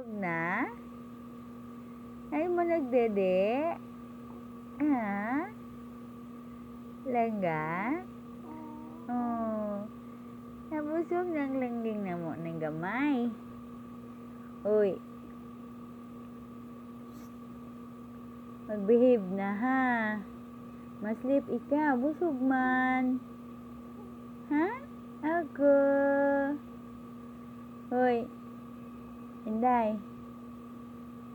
Busog na? Ay mo nagdede? Ha? Langga? Oh. Nabusog ng langging na mo ng gamay. Uy. Mag-behave na ha. Maslip ikaw. Busog man. Ha? Ako. Hoy. Inday.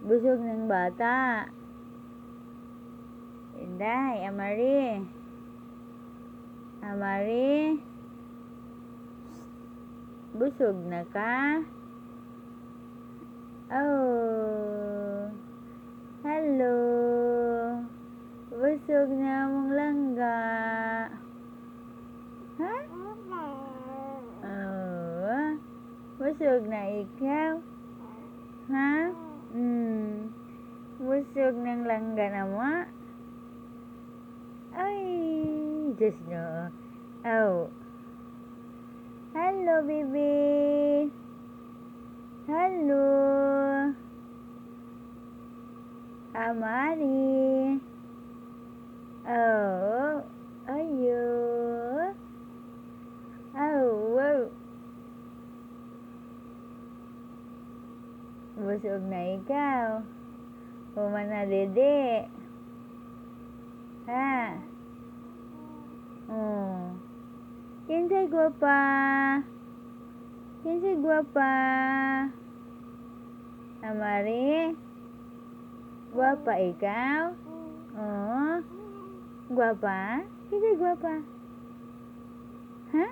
Busog ng bata. Inday. Amari. Amari. Busog na ka? Oh. Hello. Busog na mong langga. Ha? Oh. Busog na ikaw? Ha? Busog ng langga na mo? Ay, just no. Oh. Hello, baby. Hello. Amari. Oh. Ayo. Oh, wow. Busog na ikaw. Humana dede. Ha? Oh. Kinsay guwapa? Kinsay guwapa? Amari? Guwapa ikaw? Oh. Guwapa? Kinsay guwapa? Ha?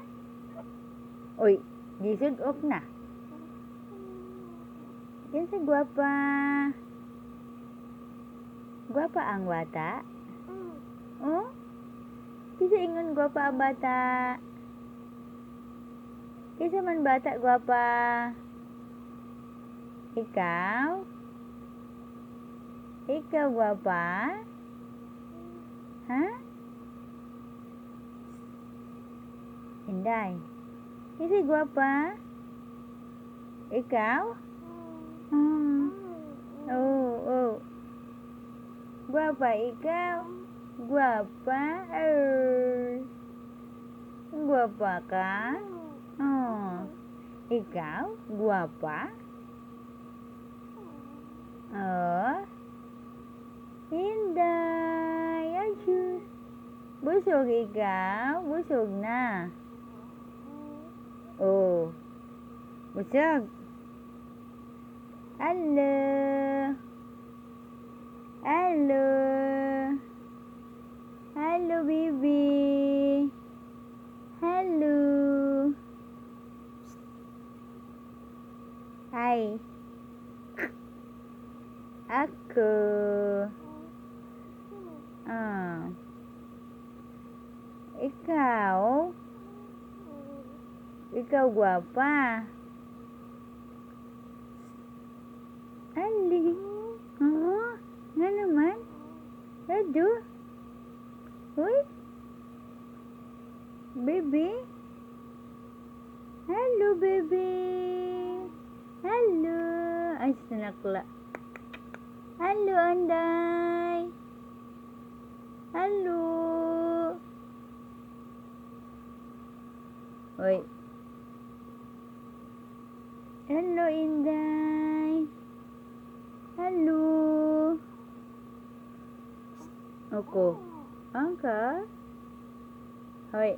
Uy, gisod ok na. Kinsay guwapa? Guwapa ang bata? Oh? Kisa ingon guwapa ang bata? Kisa man bata guwapa? Ikaw? Ikaw guwapa? Ha? Inday. Kisa guwapa? Ikaw? Oh. Guwapa ikaw? Guwapa? Guwapa ka? Oh. Ikaw? Guwapa? Oh. Inday. Ayun. Busog ikaw? Busog na. Oh. Busog. Hello. Hello. Hello, baby. Hello. Hi. Ako. Ikaw? Ikaw guwapa? Ali. Oo. Nga naman. Radyo. Uy. Baby. Hello, baby. Hello. Ay, sinakla. Hello, Anday. Hello. Uy. Hello, Inday. Hello. Ako. Angka? Hoy.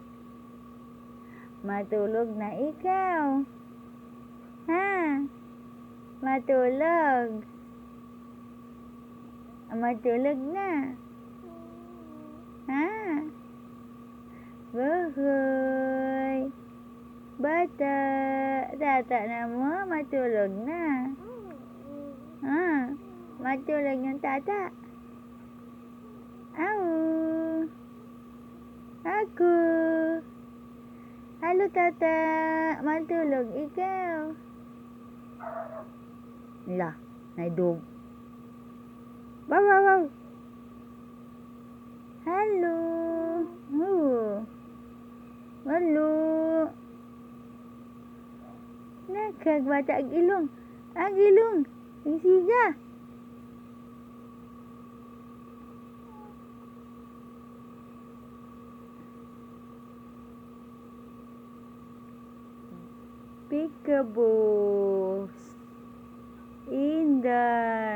Matulog na ikaw. Ha? Matulog. Matulog na. Ha? Bahoy. Bata. Tata na mo. Matulog na. Ha? Matulog yung tata. Au. Ako. Halo tata. Matulog ikaw. Lah, naidog. Wow. Halo. Halo. Nakagbata ag ilong. Ag ilong. Siga. Peekaboo. Inday.